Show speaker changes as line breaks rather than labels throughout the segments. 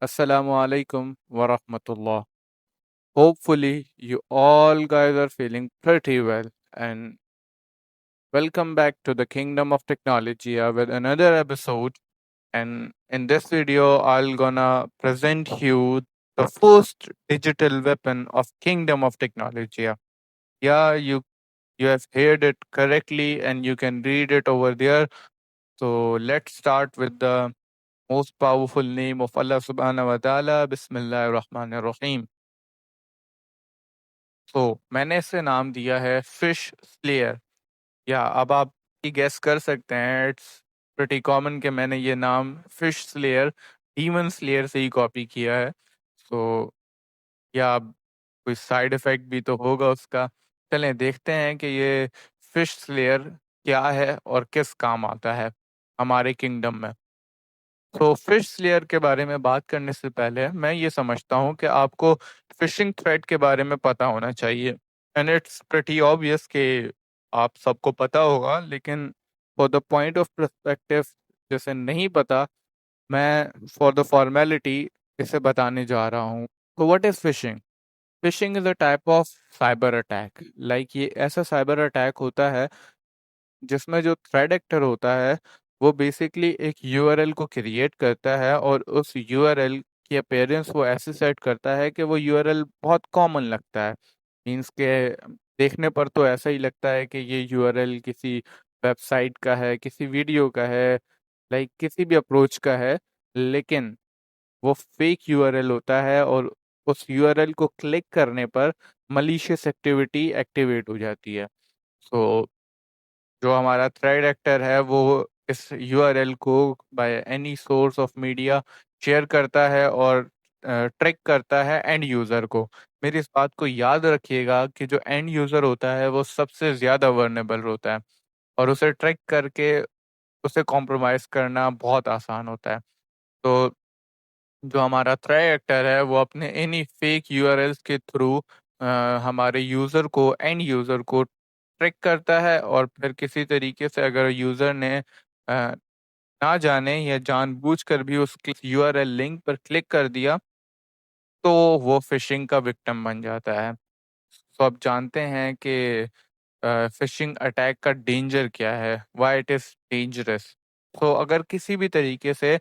Assalamu alaikum wa rahmatullah. Hopefully, you all guys are feeling pretty well. And welcome back to the Kingdom of Technology with another episode. And in this video, I'll gonna present you the first digital weapon of Kingdom of Technology. Yeah, you have heard it correctly, and you can read it over there. So let's start with the most powerful name of Allah Subhanahu wa Taala. Bismillahir Rahmanir Rahim. तो मैंने इसे नाम दिया है fish slayer. या अब आप ये गेस कर सकते हैं, इट्स प्रीटी कॉमन कि मैंने ये नाम फिश स्लेयर डीमन स्लेयर से ही कॉपी किया है। सो या अब कोई साइड इफेक्ट भी तो होगा उसका। चलें देखते हैं कि ये फिश स्लेयर क्या है और किस काम आता है हमारे किंगडम में। तो फिश स्लेयर के बारे में बात करने से पहले मैं ये समझता हूँ कि आपको फिशिंग थ्रेड के बारे में पता होना चाहिए। एंड इट्स प्रीटी ऑब्वियस कि आप सबको पता होगा, लेकिन for the point of perspective जैसे नहीं पता, मैं फॉर द फॉर्मेलिटी इसे बताने जा रहा हूँ। तो what is fishing? Fishing is a type of cyber attack. Like ये ऐसा साइबर अटैक होता है जिसमें जो थ्रेड एक्टर होता है वो बेसिकली एक यूआरएल को क्रिएट करता है और उस यूआरएल की अपीयरेंस वो ऐसे सेट करता है कि वो यूआरएल बहुत कॉमन लगता है। मींस के देखने पर तो ऐसा ही लगता है कि ये यूआरएल किसी वेबसाइट का है, किसी वीडियो का है, लाइक किसी भी अप्रोच का है, लेकिन वो फेक यूआरएल होता है और उस यूआरएल को क्लिक करने पर मलिशियस एक्टिविटी एक्टिवेट हो जाती है। सो जो हमारा थ्रेड एक्टर है वो इस यूआरएल को by any source of media share करता है और ट्रैक करता है एंड यूज़र को। मेरी इस बात को याद रखिएगा कि जो एंड यूज़र होता है वो सबसे ज़्यादा वर्नेबल होता है और उसे ट्रैक करके उसे कॉम्प्रोमाइज़ करना बहुत आसान होता है। तो जो हमारा थ्रेड एक्टर है वो अपने एनी फेक यूआरएल्स के थ्रू हमारे यूज़र को एंड यूज़र को ट्रैक करता है और फिर किसी तरीके से अगर यूज़र ने ना जाने या जानबूझकर भी उस यूआरएल लिंक पर क्लिक कर दिया तो वो फिशिंग का विक्टिम बन जाता है। तो अब जानते हैं कि फिशिंग अटैक का डेंजर क्या है, व्हाई इट इज़ डेंजरस। तो अगर किसी भी तरीके से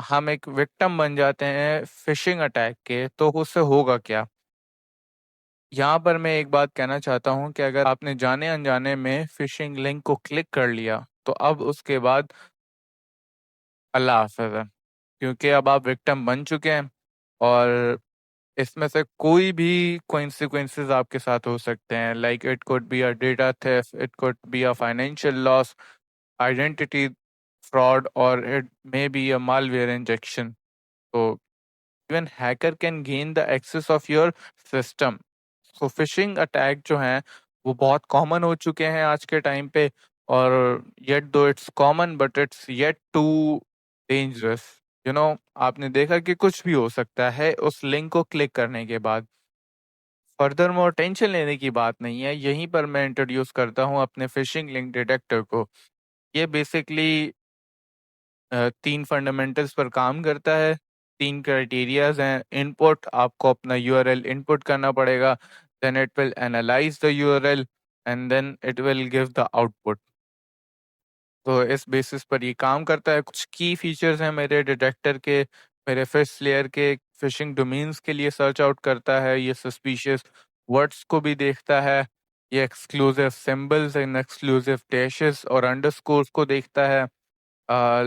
हम एक विक्टिम बन जाते हैं फिशिंग अटैक के, तो उससे होगा क्या? यहाँ पर मैं एक बात कहना चाहता हूँ कि अगर आपने जाने अनजाने में फिशिंग लिंक को क्लिक कर लिया, तो अब उसके बाद अल्लाह हाफ़िज़ है। क्योंकि अब आप विक्टिम बन चुके हैं और इसमें से कोई भी कॉन्सिक्वेंसेस आपके साथ हो सकते हैं। Like it could be a data theft, it could be a financial loss, identity fraud और it may be a malware injection. तो even hacker can gain the access of your system. So phishing attack जो हैं वो बहुत common हो चुके हैं आज के टाइम पे, और yet though it's common but it's yet too dangerous. You know, आपने देखा कि कुछ भी हो सकता है उस लिंक को क्लिक करने के बाद। फर्दर मोर टेंशन लेने की बात नहीं है, यहीं पर मैं इंट्रोड्यूस करता हूँ अपने फिशिंग लिंक डिटेक्टर को। ये बेसिकली 3 फंडामेंटल्स पर काम करता है, 3 क्राइटेरियाज़ हैं। इनपुट, आपको अपना यूआरएल इनपुट करना पड़ेगा, then it will analyse the URL and then it will give the output. तो इस बेसिस पर ये काम करता है। कुछ की फीचर्स हैं मेरे डिटेक्टर के, मेरे फिश लेयर के। फिशिंग डोमेन्स के लिए सर्च आउट करता है, ये सस्पिशियस वर्ड्स को भी देखता है, ये exclusive symbols and exclusive dashes और अंडरस्कोर्स को देखता है।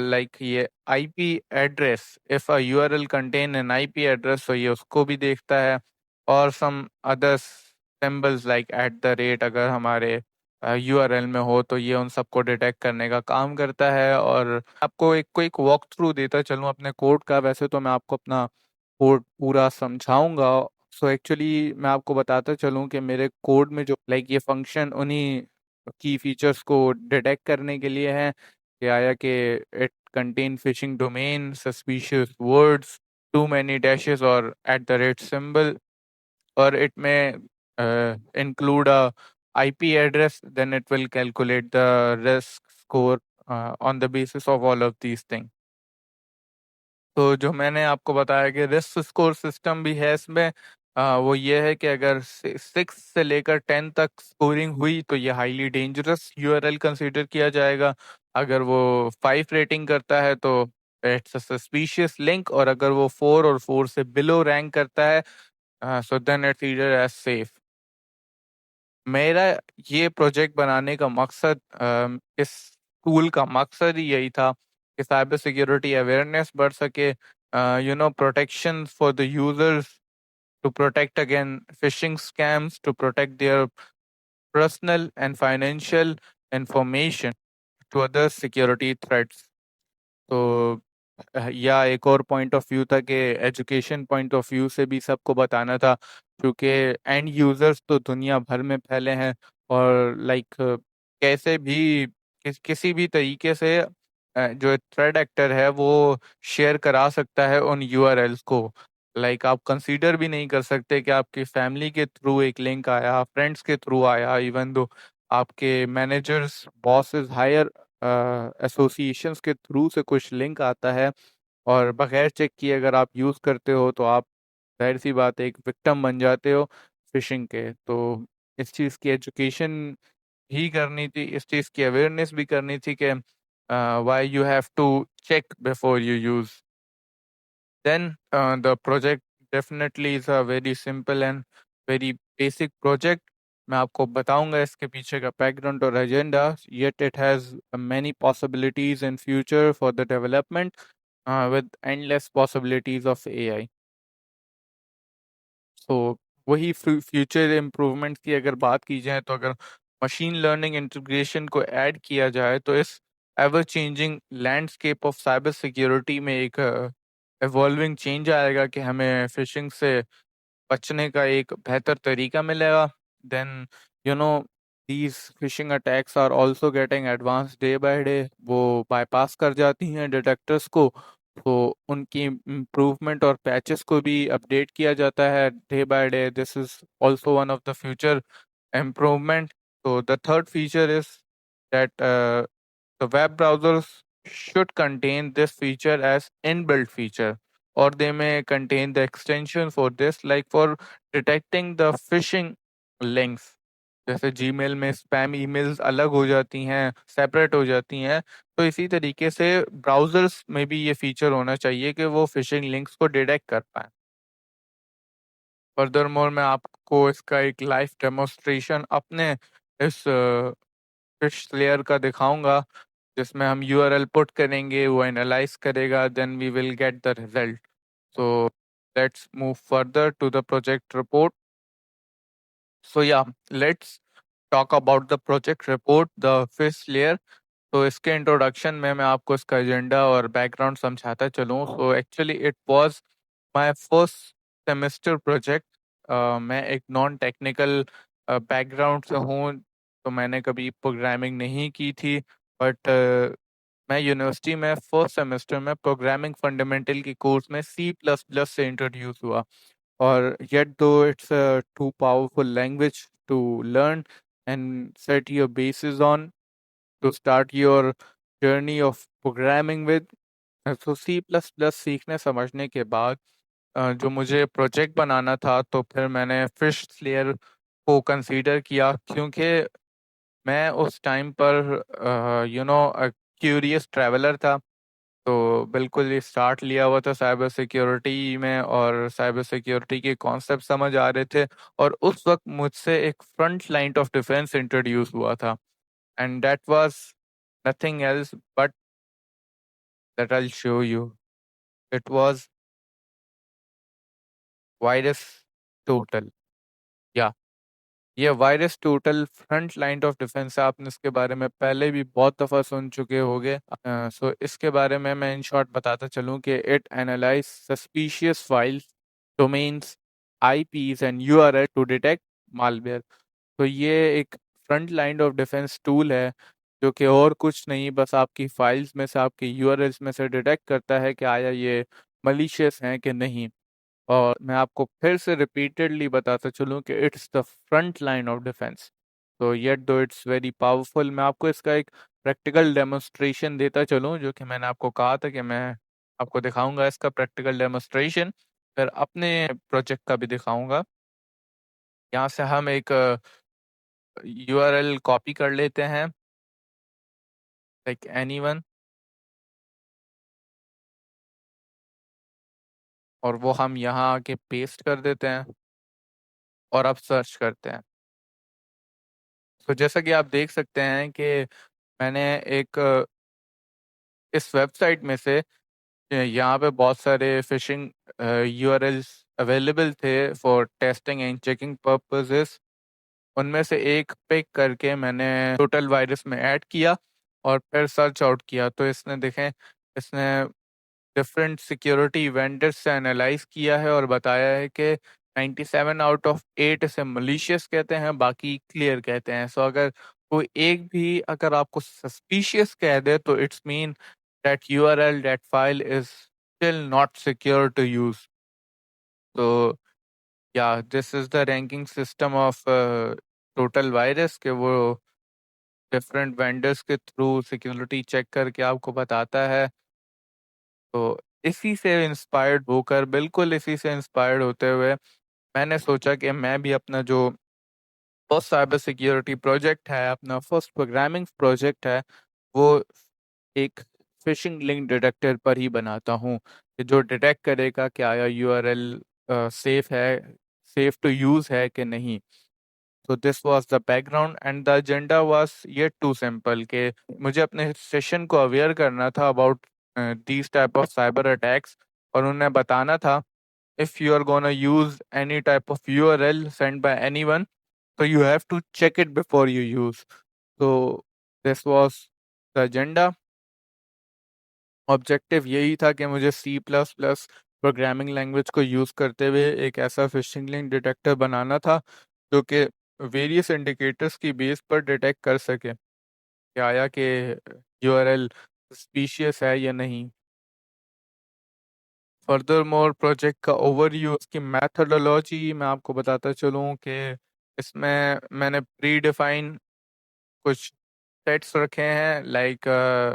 लाइक ये IP address, if a URL contain an IP address, तो ये उसको भी देखता है, और some other symbols like at the rate अगर हमारे यूआरएल में हो तो ये उन सबको डिटेक्ट करने का काम करता है। और आपको एक क्विक वॉक थ्रू देता चलूँ अपने कोड का। वैसे तो मैं आपको अपना कोड पूरा समझाऊंगा। सो एक्चुअली मैं आपको बताता चलूँ कि मेरे कोड में जो लाइक ये फंक्शन उन्हीं की फीचर्स को डिटेक्ट करने के लिए है कि आया कि it contain phishing domain, suspicious words, too many dashes और at the rate symbol, or it may include a IP address, then it will calculate the risk score on the basis of all of these things. तो जो मैंने आपको बताया कि risk score system भी है इसमें, वो ये है कि अगर 6 से लेकर 10 तक स्कोरिंग हुई तो ये हाईली डेंजरस यूआरएल कंसीडर किया जाएगा। अगर वो 5 रेटिंग करता है तो इट्स अ सस्पिशियस लिंक, और अगर वो 4 और 4 से बिलो रैंक करता है so then it's either as safe. मेरा ये प्रोजेक्ट बनाने का मकसद, इस टूल का मकसद ही यही था कि साइबर सिक्योरिटी अवेयरनेस बढ़ सके, protection for the users, to protect again phishing scams, to protect their personal and financial information to other security threats. तो या एक और पॉइंट ऑफ व्यू था कि एजुकेशन पॉइंट ऑफ व्यू से भी सबको बताना था, क्योंकि एंड यूजर्स तो दुनिया भर में फैले हैं, और लाइक कैसे भी किसी भी तरीके से जो थ्रेड एक्टर है वो शेयर करा सकता है उन यूआरएल्स को। लाइक आप कंसीडर भी नहीं कर सकते कि आपकी फैमिली के थ्रू एक लिंक आया, फ्रेंड्स के थ्रू आया, इवन दो आपके मैनेजर्स, बॉसेस, हायर एसोसिएशंस के थ्रू से कुछ लिंक आता है, और बगैर चेक किए अगर आप यूज़ करते हो तो आप जाहिर सी बात है एक विक्टिम बन जाते हो फिशिंग के। तो इस चीज़ की एजुकेशन ही करनी थी, इस चीज़ की अवेयरनेस भी करनी थी कि why you have to check before you use. Then the project definitely is a very simple and very basic project. मैं आपको बताऊंगा इसके पीछे का बैकग्राउंड और agenda, yet it has many possibilities in future for the development with endless possibilities of AI. तो वही future improvement की अगर बात की जाए तो अगर मशीन लर्निंग इंटीग्रेशन को ऐड किया जाए तो इस ever changing landscape of cyber security में एक एवॉल्विंग चेंज आएगा कि हमें फिशिंग से बचने का एक बेहतर तरीका मिलेगा। Then you know these phishing attacks are also getting advance day by day, वो बाईपास कर जाती हैं डिटेक्टर्स को, तो उनकी इम्प्रूवमेंट और पैचेस को भी अपडेट किया जाता है day by day. This is also one of the future improvement. So the third feature is that the web browsers should contain this feature as inbuilt feature, or they may contain the extension for this, like for detecting the phishing links। जैसे Gmail में spam emails अलग हो जाती हैं, separate हो जाती हैं, तो इसी तरीके से ब्राउजर्स में भी ये फीचर होना चाहिए कि वो फिशिंग लिंक्स को डिटेक्ट कर पाएं। फर्दर मोर मैं आपको इसका एक लाइव डेमोस्ट्रेशन अपने इस फिश लेयर का दिखाऊंगा, जिसमें हम यूआरएल पुट करेंगे, वो एनालाइज करेगा, then we will get the result. So let's move further to the project report. So yeah let's talk about the project report, the phish layer. तो इसके इंट्रोडक्शन में मैं आपको इसका एजेंडा और बैकग्राउंड समझाता चलूँ। So actually it was my first semester project. मैं एक नॉन टेक्निकल बैकग्राउंड से हूँ, तो मैंने कभी प्रोग्रामिंग नहीं की थी, बट मैं यूनिवर्सिटी में फर्स्ट सेमेस्टर में प्रोग्रामिंग फंडामेंटल के कोर्स में सी प्लस प्लस से इंट्रोड्यूस हुआ। और yet though it's a too powerful language to learn and set your bases on to start your journey of programming with, तो C plus plus सीखने समझने के बाद जो मुझे प्रोजेक्ट बनाना था, तो फिर मैंने फिश लेयर को कंसीडर किया, क्योंकि मैं उस टाइम पर क्यूरियस ट्रैवलर था। तो बिल्कुल ये स्टार्ट लिया हुआ था साइबर सिक्योरिटी में, और साइबर सिक्योरिटी के कॉन्सेप्ट समझ आ रहे थे, और उस वक्त मुझसे एक front line of defence introduce हुआ था, and that was nothing else but that I will show you. It was virus total. या ये virus total front line of defence है, आपने इसके बारे में पहले भी बहुत दफ़ा सुन चुके होंगे। सो इसके बारे में मैं इन शॉर्ट बताता चलूँ कि it analyse suspicious files, domains, IPs and URL to detect malware. तो ये एक front line of defence tool है, जो कि और कुछ नहीं, बस आपकी फाइल्स में से, आपकी यूआरएल्स में से डिटेक्ट करता है कि आया ये मलिशियस हैं कि नहीं। और मैं आपको फिर से रिपीटेडली बताता चलूँ कि it's the front line of defence. तो yet though it's very powerful, मैं आपको इसका एक प्रैक्टिकल डेमोन्स्ट्रेशन देता चलूँ, जो कि मैंने आपको कहा था कि मैं आपको दिखाऊंगा इसका प्रैक्टिकल डेमोस्ट्रेशन, फिर अपने प्रोजेक्ट का भी दिखाऊंगा। यहाँ से हम एक यूआरएल कॉपी कर लेते हैं, लाइक एनीवन, और वो हम यहाँ आके पेस्ट कर देते हैं और अब सर्च करते हैं। तो जैसा कि आप देख सकते हैं कि मैंने एक इस वेबसाइट में से यहाँ पे बहुत सारे फिशिंग यूआरएल्स अवेलेबल थे for testing and checking purposes. उनमें से एक पिक करके मैंने टोटल वायरस में ऐड किया और फिर सर्च आउट किया, तो इसने देखें, इसने डिफरेंट सिक्योरिटी वेंडर्स से एनालाइज किया है और बताया है कि 97 आउट ऑफ 8 इसे मलिशियस कहते हैं, बाकी क्लियर कहते हैं। सो अगर कोई एक भी अगर आपको सस्पिशियस कह दे तो it's mean that URL, that file is still not secure to use. तो या this is the ranking system of total virus के वो डिफरेंट वेंडर्स के थ्रू सिक्योरिटी चेक करके आपको बताता है। तो इसी से इंस्पायर्ड होकर, बिल्कुल इसी से इंस्पायर्ड होते हुए मैंने सोचा कि मैं भी अपना जो फर्स्ट साइबर सिक्योरिटी प्रोजेक्ट है, अपना फर्स्ट प्रोग्रामिंग प्रोजेक्ट है, वो एक फिशिंग लिंक डिटेक्टर पर ही बनाता हूँ, कि जो डिटेक्ट करेगा कि आया यूआरएल सेफ है, सेफ टू यूज है कि नहीं। तो this was the background and the agenda was ये टू सिंपल कि मुझे अपने सेशन को अवेयर करना था about these type of cyber attacks, और उन्हें बताना था if you are gonna use any type of URL sent by anyone, so you have to check it before you use. So this was the agenda. Objective यही था कि मुझे C++ programming language को use करते हुए एक ऐसा phishing link detector बनाना था जो कि वेरियस इंडिकेटर्स की बेस पर डिटेक्ट कर सके कि आया कि यूआरएल सस्पिशियस है या नहीं। फर्दर मोर प्रोजेक्ट का ओवरव्यू, उसकी मैथडोलॉजी मैं आपको बताता चलूँ कि इसमें मैंने प्री डिफाइन कुछ सेट्स रखे हैं, like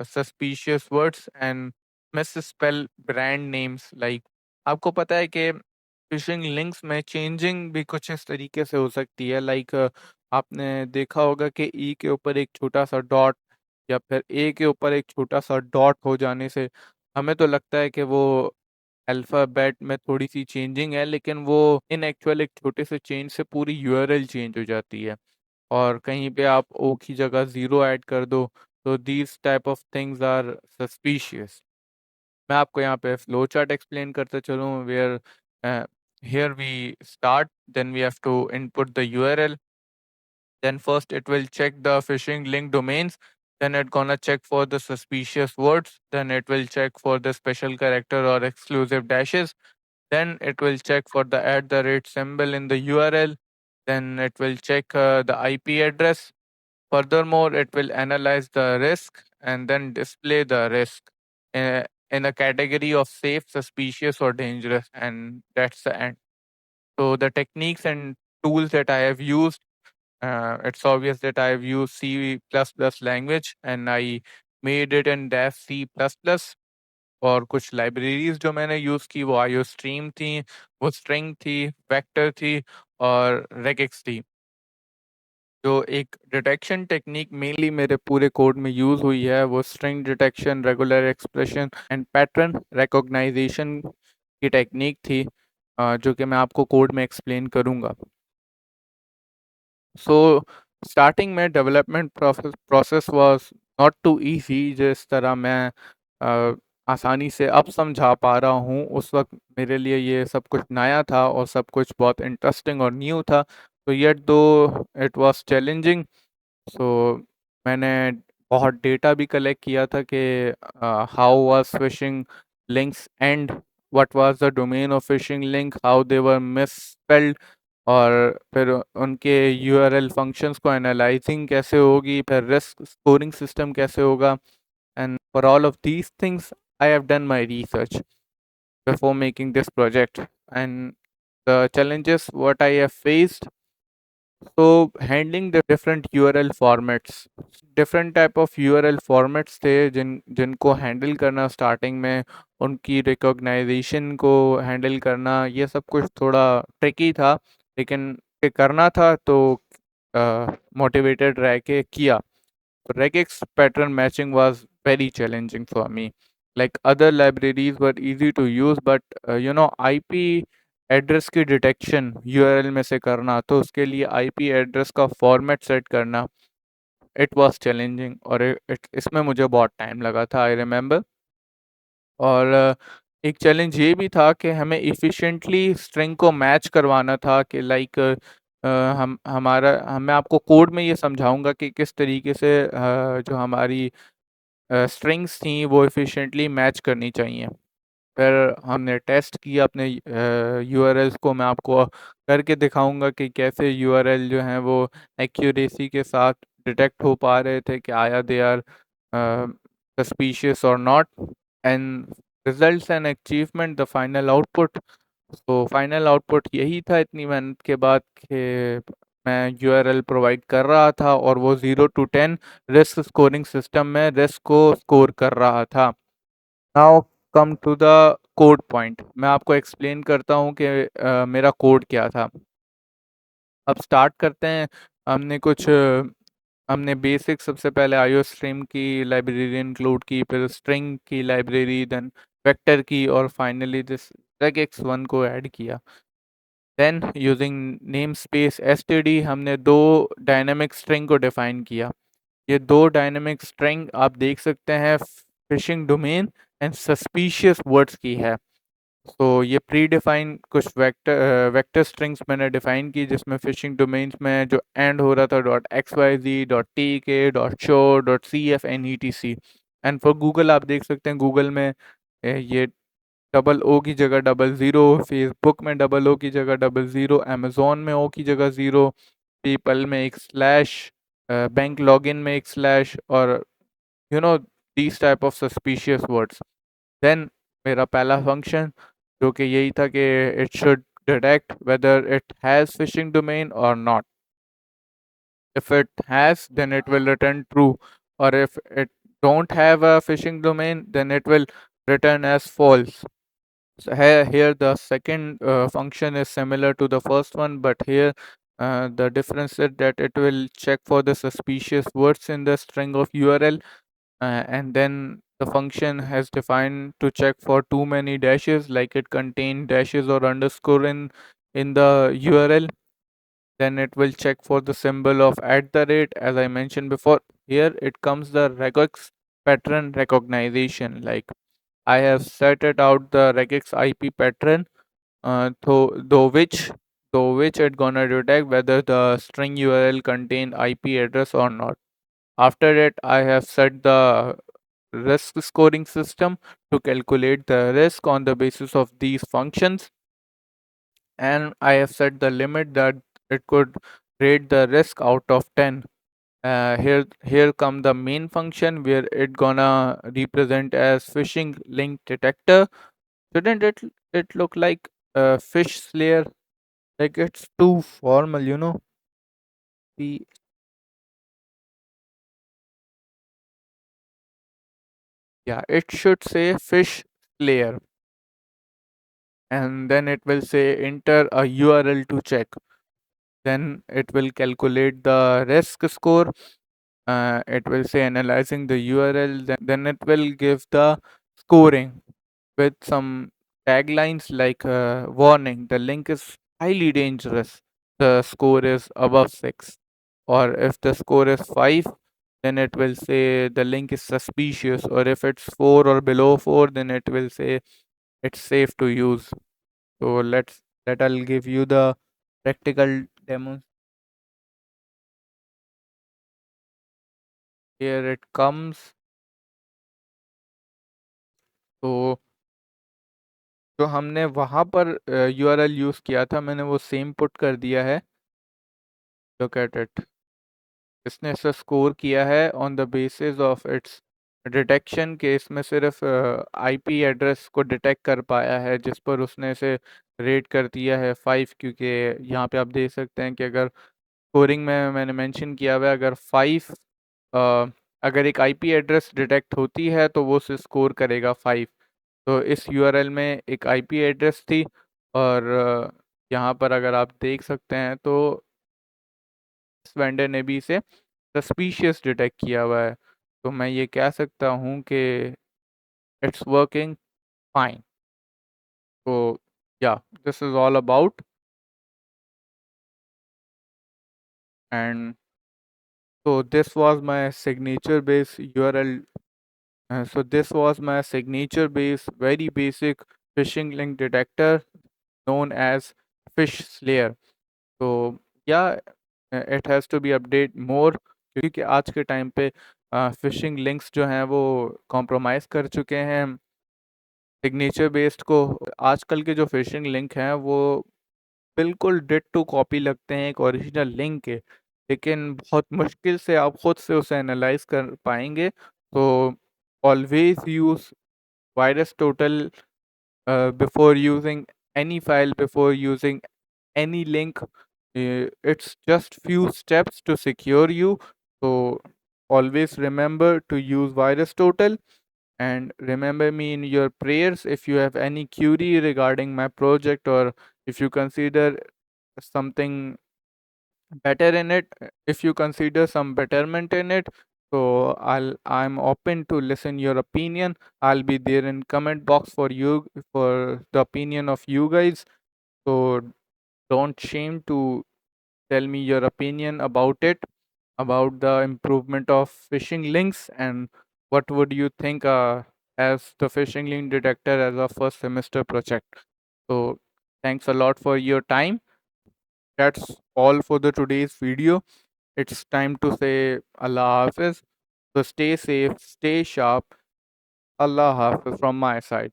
suspicious words and misspell brand names. Like आपको पता है कि फिशिंग लिंक्स में चेंजिंग भी कुछ इस तरीके से हो सकती है, लाइक आपने देखा होगा कि ई के ऊपर एक छोटा सा डॉट या फिर ए के ऊपर एक छोटा सा डॉट हो जाने से हमें तो लगता है कि वो अल्फ़ाबेट में थोड़ी सी चेंजिंग है, लेकिन वो इन एक्चुअल एक छोटे से चेंज से पूरी यूआरएल चेंज हो जाती है। और कहीं पे आप ओ की जगह ज़ीरो ऐड कर दो तो these type of things are suspicious. मैं आपको यहाँ पे फ्लो चार्ट एक्सप्लेन करते चलूँ, where here we start, then we have to input the URL, then first it will check the phishing link domains, then it gonna check for the suspicious words, then it will check for the special character or exclusive dashes, then it will check for the @ symbol in the URL, then it will check the IP address. Furthermore, it will analyze the risk and then display the risk in a category of safe, suspicious, or dangerous, and that's the end. So the techniques and tools that I have used, it's obvious that I have used C++ language and I made it in Dash C++। और कुछ libraries जो मैंने use की वो IO stream थी, वो string थी, vector थी और रेगेक्स थी। जो एक डिटेक्शन टेक्निक मेनली मेरे पूरे कोड में यूज़ हुई है वो string detection, regular expression and pattern recognition की टेक्निक थी, जो कि मैं आपको कोड में एक्सप्लेन करूँगा। सो स्टार्टिंग में development process was not too easy, जिस तरह मैं आसानी से अब समझा पा रहा हूँ, उस वक्त मेरे लिए ये सब कुछ नया था और सब कुछ बहुत इंटरेस्टिंग और न्यू था। तो येट दो इट वाज चैलेंजिंग, सो मैंने बहुत डेटा भी कलेक्ट किया था कि how was fishing links and what was the domain of phishing link, how they were misspelled, और फिर उनके यूआरएल फंक्शंस को एनालाइजिंग कैसे होगी, फिर रिस्क स्कोरिंग सिस्टम कैसे होगा। And for all of these things I have done my research before making this project, and the challenges what I have faced. So handling the different URL formats, different type of URL formats थे जिनको handle करना starting में, उनकी recognition को handle करना, ये सब कुछ थोड़ा ट्रिकी था, लेकिन ये करना था तो मोटिवेटेड रह के किया. Regex pattern matching was very challenging for me. Like other libraries were easy to use, but IP address की डिटेक्शन यूआरएल में से करना, तो उसके लिए आईपी एड्रेस का फॉर्मेट सेट करना, इट वाज चैलेंजिंग, और इसमें मुझे बहुत टाइम लगा था, आई रिमेम्बर. और एक चैलेंज ये भी था कि हमें इफ़िशिएंटली स्ट्रिंग को मैच करवाना था, कि लाइक मैं आपको कोड में ये समझाऊंगा कि किस तरीके से जो हमारी स्ट्रिंग्स थी वो इफ़िशिएंटली मैच करनी चाहिए. फिर हमने टेस्ट किया अपने यूआरएल्स को. मैं आपको करके दिखाऊंगा कि कैसे यूआरएल जो हैं वो एक्यूरेसी के साथ डिटेक्ट हो पा रहे थे कि आया दे आर सस्पिशियस और not. And results and achievement, the final output. तो फाइनल आउटपुट यही था इतनी मेहनत के बाद, कि मैं यूआरएल प्रोवाइड कर रहा था और वो 0 to 10 रिस्क स्कोरिंग सिस्टम में रिस्क को स्कोर कर रहा था. Now come to the code point. मैं आपको एक्सप्लेन करता हूँ कि मेरा कोड क्या था. अब स्टार्ट करते हैं. हमने कुछ हमने बेसिक सबसे पहले आईओ स्ट्रीम की लाइब्रेरी इंक्लूड की, फिर स्ट्रिंग की लाइब्रेरी, देन वेक्टर की, और फाइनली दिस regex1 को ऐड किया. Then using name space std हमने दो डायनेमिक स्ट्रिंग को डिफाइन किया. ये दो डायनेमिक स्ट्रिंग आप देख सकते हैं fishing domain and suspicious words की है. तो ये प्री डिफाइन कुछ वेक्टर स्ट्रिंग्स मैंने डिफाइन की, जिसमें फिशिंग डोमेन्स में जो एंड हो रहा था .xyz, .tk, .show, .cf and etc. And for Google आप देख सकते हैं, गूगल में ये डबल ओ की जगह $00, फेसबुक में डबल ओ की जगह $00, अमेजोन में ओ की जगह 0, पेपल में एक स्लैश, बैंक लॉगिन में एक स्लैश, और you know these type of suspicious words. Then मेरा पहला फंक्शन जो कि यही था कि it should detect whether it has phishing domain और not. if it has, then it will return true, or if it don't have a phishing domain, then it will return as false. So here the second function is similar to the first one, but here the difference is that it will check for the suspicious words in the string of URL, and then the function has defined to check for too many dashes, like it contain dashes or underscore in the URL. Then it will check for the symbol of @ as I mentioned before. Here it comes the regex pattern recognition. Like I have set it out the regex IP pattern, though which it gonna detect whether the string URL contain IP address or not. After that, I have set the risk scoring system to calculate the risk on the basis of these functions, and I have set the limit that it could rate the risk out of 10. Here come the main function where it gonna represent as phishing link detector. Shouldn't it look like a fish slayer? Like it's too formal, you know. The Yeah, it should say fish slayer, and then it will say enter a URL to check. Then it will calculate the risk score. It will say analyzing the URL. Then it will give the scoring with some taglines like warning, the link is highly dangerous, the score is above 6. Or if the score is 5, then it will say the link is suspicious. Or if it's 4 or below 4, then it will say it's safe to use. So I'll give you the practical demo. Here it comes. तो जो हमने वहाँ पर URL use किया था, मैंने वो same put कर दिया है. Look at it. इसने इसे स्कोर किया है on the basis of its detection के. इसमें सिर्फ आईपी एड्रेस को डिटेक्ट कर पाया है, जिस पर उसने इसे रेट कर दिया है 5, क्योंकि यहाँ पे आप देख सकते हैं कि अगर स्कोरिंग में मैंने मेंशन किया हुआ है, अगर 5 अगर एक आईपी एड्रेस डिटेक्ट होती है तो वो उसे स्कोर करेगा 5। तो इस यूआरएल में एक आईपी एड्रेस थी, और यहाँ पर अगर आप देख सकते हैं तो इस वेंडर ने भी इसे सस्पिशियस डिटेक्ट किया हुआ है। तो मैं ये कह सकता हूँ कि इट्स वर्किंग फाइन। तो या this is all about, and so this was my signature based URL. So this was my signature based very basic phishing link detector known as Fish Slayer. So yeah, it has to be updated more, क्योंकि आज के time पे fishing links जो हैं वो compromise कर चुके हैं सिग्नेचर बेस्ड को। आजकल के जो फिशिंग लिंक हैं वो बिल्कुल डिट्टो कॉपी लगते हैं एक ओरिजिनल लिंक के, लेकिन बहुत मुश्किल से आप खुद से उसे एनालाइज कर पाएंगे। तो always use virus total before using any file, before using any link. It's just few steps to secure you. So always remember to use VirusTotal, and remember me in your prayers if you have any query regarding my project, or if you consider something better in it, if you consider some betterment in it. So I'm open to listen your opinion. I'll be there in comment box for you, for the opinion of you guys. So don't shame to tell me your opinion about it, about the improvement of phishing links, and what would you think as the phishing link detector as a first semester project. So thanks a lot for your time. That's all for the today's video. It's time to say Allah Hafiz. So stay safe, stay sharp. Allah Hafiz from my side.